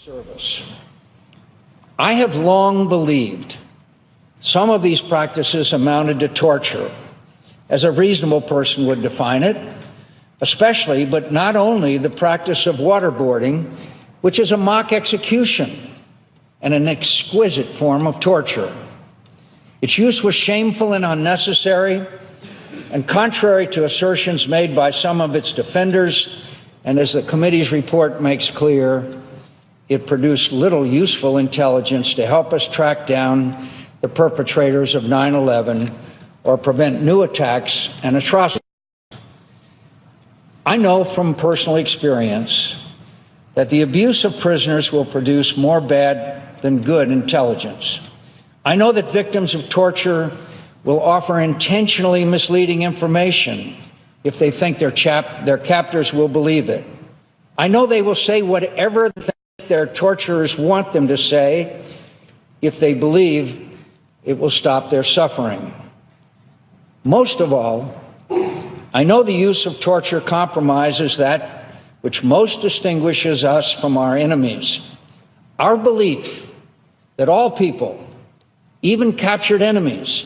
service. I have long believed some of these practices amounted to torture, as a reasonable person would define it, especially, but not only, the practice of waterboarding, which is a mock execution and an exquisite form of torture. Its use was shameful and unnecessary, and contrary to assertions made by some of its defenders, and as the committee's report makes clear, it produced little useful intelligence to help us track down the perpetrators of 9/11 or prevent new attacks and atrocities. I know from personal experience that the abuse of prisoners will produce more bad than good intelligence. I know that victims of torture will offer intentionally misleading information if they think their captors will believe it. I know they will say whatever their torturers want them to say if they believe it will stop their suffering. Most of all, I know the use of torture compromises that which most distinguishes us from our enemies: our belief that all people, even captured enemies,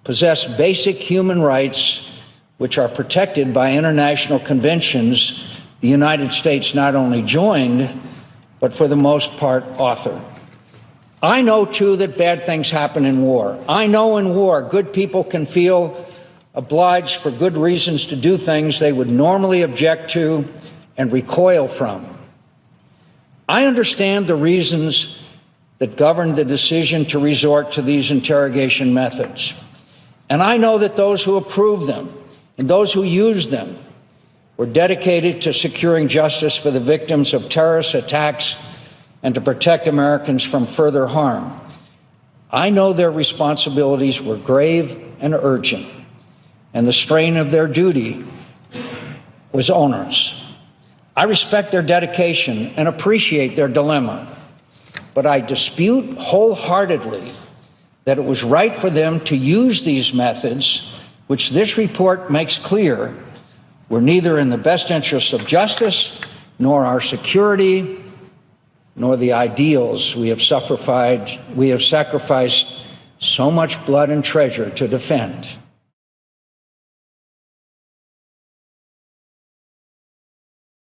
possess basic human rights which are protected by international conventions the United States not only joined, but for the most part authored. I know, too, that bad things happen in war. I know in war good people can feel obliged for good reasons to do things they would normally object to and recoil from. I understand the reasons that governed the decision to resort to these interrogation methods. And I know that those who approved them and those who used them were dedicated to securing justice for the victims of terrorist attacks and to protect Americans from further harm. I know their responsibilities were grave and urgent, and the strain of their duty was onerous. I respect their dedication and appreciate their dilemma, but I dispute wholeheartedly that it was right for them to use these methods, which this report makes clear were neither in the best interests of justice, nor our security, nor the ideals we have sacrificed so much blood and treasure to defend.